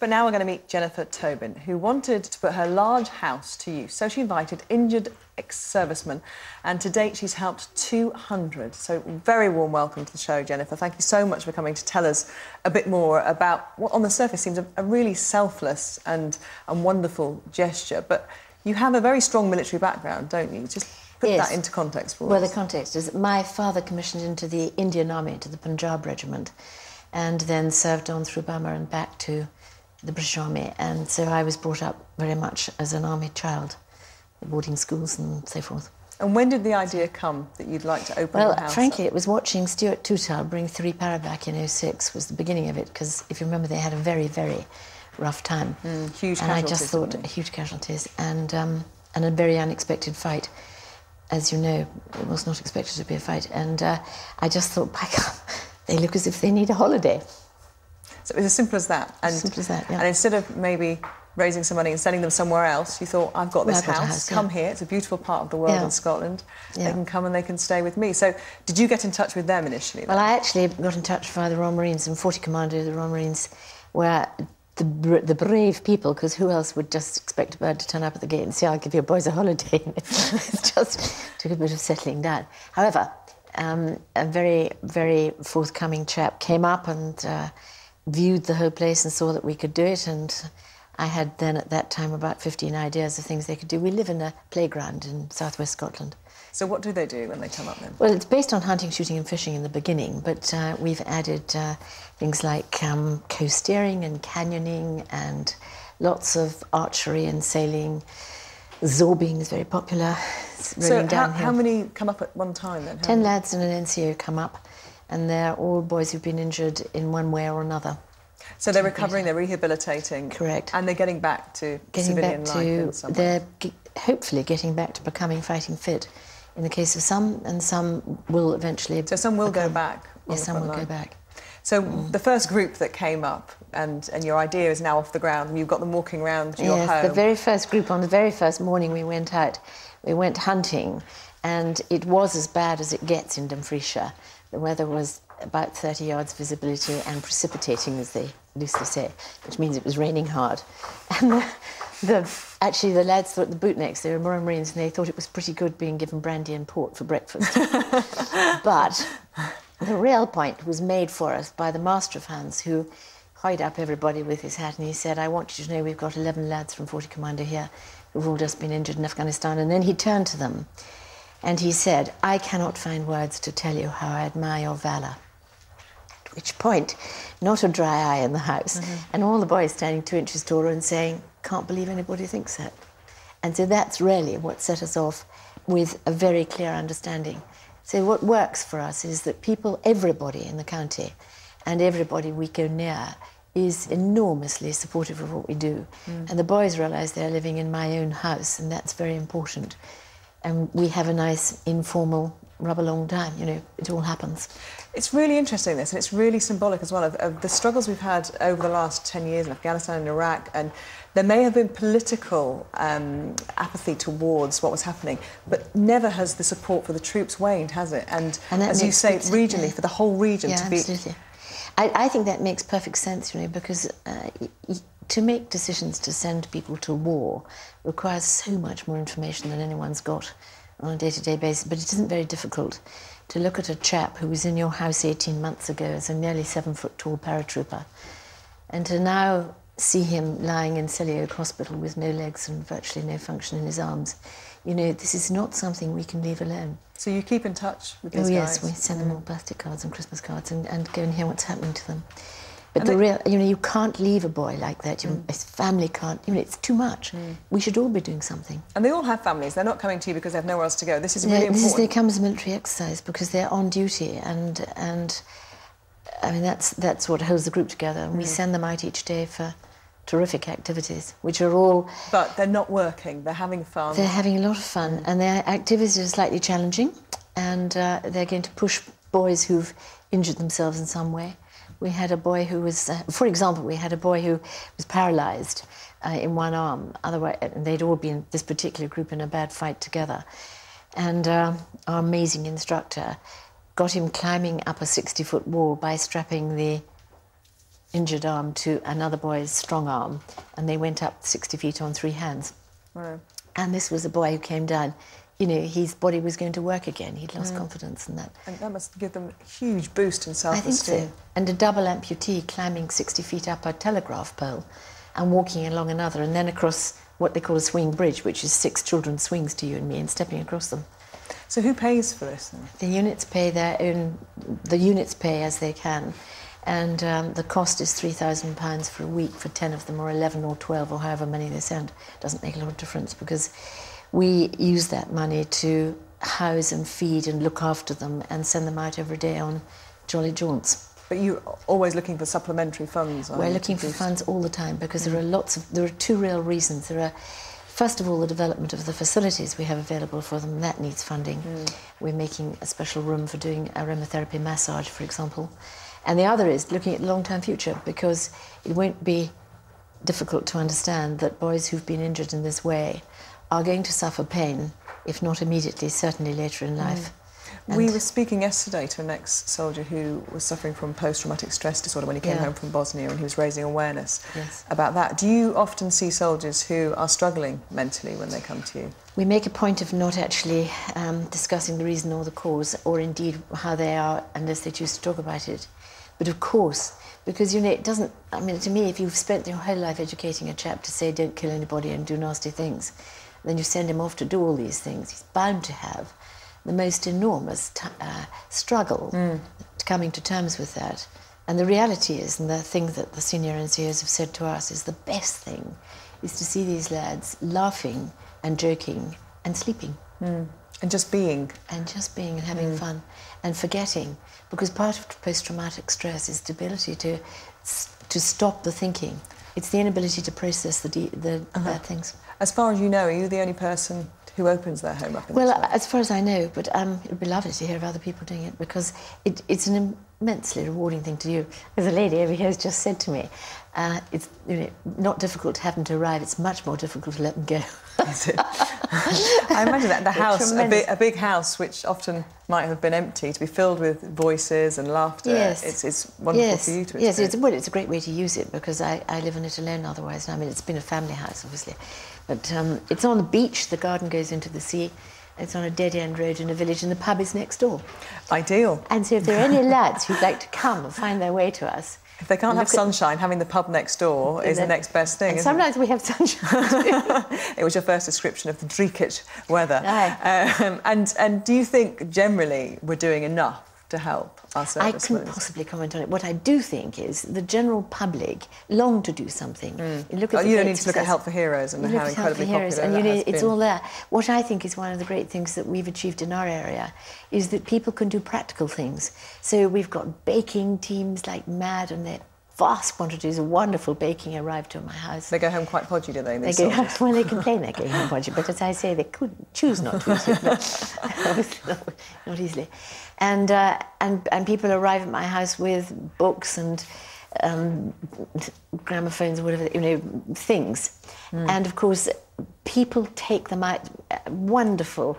But now we're going to meet Jennifer Tobin, who wanted to put her large house to use. So she invited injured ex-servicemen, and to date she's helped 200. So very warm welcome to the show, Jennifer. Thank you so much for coming to tell us a bit more about what on the surface seems a really selfless and wonderful gesture. But you have a very strong military background, don't you? Just put that into context for us. Well, the context is my father commissioned into the Indian Army, to the Punjab Regiment, and then served on through Burma and back to the British Army, and so I was brought up very much as an army child, boarding schools and so forth. And when did the idea come that you'd like to open your house? Well, frankly, it was watching Stuart Tutal bring 3 para back in '06 was the beginning of it, because if you remember, they had a very, very rough time. Huge casualties. And I just thought, huge casualties, and a very unexpected fight. As you know, it was not expected to be a fight, and I just thought, by God, they look as if they need a holiday. So it was as simple as that. And, as simple as that, yeah. And instead of maybe raising some money and sending them somewhere else, you thought, I've got this house, come here, it's a beautiful part of the world in Scotland, they can come and they can stay with me. So did you get in touch with them initially? Well, I actually got in touch via the Royal Marines, and 40 Commando of the Royal Marines were the brave people, because who else would just expect a bird to turn up at the gate and say, I'll give your boys a holiday? It just took a bit of settling down. However, a very, very forthcoming chap came up and viewed the whole place and saw that we could do it, and I had then at that time about 15 ideas of things they could do. We live in a playground in Southwest Scotland. So what do they do when they come up then? Well, it's based on hunting, shooting and fishing in the beginning, but we've added things like coasteering and canyoning and lots of archery and sailing. Zorbing is very popular. So how many come up at one time then? 10 lads and an NCO come up, and they're all boys who've been injured in one way or another. So they're recovering, they're rehabilitating. Correct. And they're getting back to civilian life in some way. They're hopefully getting back to becoming fighting fit in the case of some, and some will eventually... So some will go back? Yes, some will go back. So the first group that came up, and your idea is now off the ground, you've got them walking around your home. Yes, the very first group, on the very first morning we went out, we went hunting, and it was as bad as it gets in Dumfriesshire. The weather was about 30 yards visibility and precipitating, as they loosely say, which means it was raining hard. And actually the lads thought, the bootnecks, they were Royal Marines, and they thought it was pretty good being given brandy and port for breakfast. But the real point was made for us by the Master of Hounds, who hied up everybody with his hat, and he said, I want you to know we've got 11 lads from 40 Commando here who've all just been injured in Afghanistan. And then he turned to them and he said, I cannot find words to tell you how I admire your valour. At which point, not a dry eye in the house, and all the boys standing 2 inches taller and saying, can't believe anybody thinks that. And so that's really what set us off with a very clear understanding. So what works for us is that people, everybody in the county and everybody we go near is enormously supportive of what we do. And the boys realise they're living in my own house, and that's very important. And we have a nice, informal, rub-along time, you know, it all happens. It's really interesting, this, and it's really symbolic as well of the struggles we've had over the last 10 years in Afghanistan and Iraq, and there may have been political apathy towards what was happening, but never has the support for the troops waned, has it? And as you say, regionally, for the whole region to be... Absolutely. I think that makes perfect sense, you know, because to make decisions to send people to war requires so much more information than anyone's got on a day-to-day basis, but it isn't very difficult to look at a chap who was in your house 18 months ago as a nearly 7-foot-tall paratrooper, and to now see him lying in Selly Oak Hospital with no legs and virtually no function in his arms. You know, this is not something we can leave alone. So you keep in touch with these guys? Oh yes, we send them all birthday cards and Christmas cards and go and hear what's happening to them. But the real, you know, you can't leave a boy like that. His family can't, you know, it's too much. We should all be doing something. And they all have families. They're not coming to you because they have nowhere else to go. This is really important. They come as a military exercise because they're on duty, and I mean, that's what holds the group together. And we send them out each day for terrific activities, which are all... But they're not working, they're having fun. They're having a lot of fun, and their activities are slightly challenging, and they're going to push boys who've injured themselves in some way. We had a boy who was, for example, we had a boy who was paralysed in one arm. Otherwise, they'd all been, this particular group, in a bad fight together. And our amazing instructor got him climbing up a 60-foot wall by strapping the injured arm to another boy's strong arm, and they went up 60 feet on 3 hands. Wow. And this was a boy who came down, you know, his body was going to work again. He'd lost confidence in that. And that must give them a huge boost in self-esteem. I think so. And a double amputee climbing 60 feet up a telegraph pole and walking along another, and then across what they call a swing bridge, which is 6 children's swings to you and me, and stepping across them. So who pays for this then? The units pay their own, the units pay as they can. And the cost is £3,000 for a week for 10 of them, or 11 or 12, or however many they send. Doesn't make a lot of difference, because we use that money to house and feed and look after them and send them out every day on jolly jaunts. But you're always looking for supplementary funds. We're looking for funds all the time, because there are 2 real reasons. There are, first of all, the development of the facilities we have available for them. That needs funding. We're making a special room for doing aromatherapy massage, for example. And the other is looking at the long-term future, because it won't be difficult to understand that boys who've been injured in this way are going to suffer pain, if not immediately, certainly later in life. We were speaking yesterday to an ex-soldier who was suffering from post-traumatic stress disorder when he came home from Bosnia, and he was raising awareness about that. Do you often see soldiers who are struggling mentally when they come to you? We make a point of not actually discussing the reason or the cause, or indeed how they are, unless they choose to talk about it. But of course, because, you know, it doesn't, I mean, to me, if you've spent your whole life educating a chap to say don't kill anybody and do nasty things, then you send him off to do all these things, he's bound to have the most enormous struggle coming to terms with that. And the reality is, and the thing that the senior NCOs have said to us, is the best thing is to see these lads laughing and joking and sleeping. And just being. And just being and having fun and forgetting. Because part of post-traumatic stress is the ability to stop the thinking. It's the inability to process the bad things. As far as you know, are you the only person who opens their home up in this way? As far as I know, but it would be lovely to hear of other people doing it, because it's an immensely rewarding thing to do. As a lady over here has just said to me, it's, you know, not difficult to have them to arrive, it's much more difficult to let them go. Is it? I imagine that the house, a big house, which often might have been empty, to be filled with voices and laughter. Yes. It's wonderful for you to experience. Yes, it's a great way to use it, because I live in it alone otherwise. I mean, it's been a family house, obviously. But it's on the beach, the garden goes into the sea, it's on a dead-end road in a village, and the pub is next door. Ideal. And so if there are any lads who'd like to come and find their way to us... If they can't have sunshine, having the pub next door is the next best thing, isn't sometimes we have sunshine. It was your first description of the Dreekage weather. Aye. And do you think, generally, we're doing enough to help our servicemen? I couldn't possibly comment on it. What I do think is the general public long to do something. You look at you don't need to look at Help for Heroes and how incredibly popular that has been. It's all there. What I think is one of the great things that we've achieved in our area is that people can do practical things. So we've got baking teams like mad, and they're vast quantities of wonderful baking arrive to my house. They go home quite podgy, do they? They complain they're going home podgy, but as I say, they could choose not to eat it, but not easily. And people arrive at my house with books and gramophones or whatever, you know, things. And of course, people take them out. Wonderful.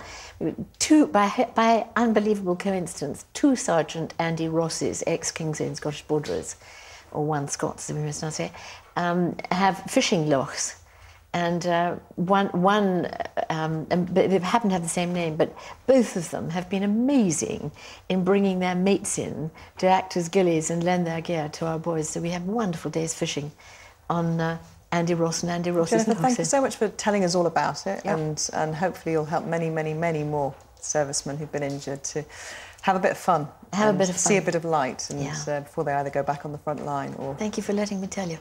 By unbelievable coincidence, 2 Sergeant Andy Rosses, ex-King's Own Scottish Borderers, or 1 Scots, as we must now say, have fishing lochs. And they happen to have the same name, but both of them have been amazing in bringing their mates in to act as gillies and lend their gear to our boys. So we have wonderful days fishing on Andy Ross and Andy Ross's Jennifer, thank you so much for telling us all about it, Yep. and hopefully you'll help many, many, many more servicemen who've been injured to have a bit of fun. See a bit of light, and before they either go back on the front line or... Thank you for letting me tell you.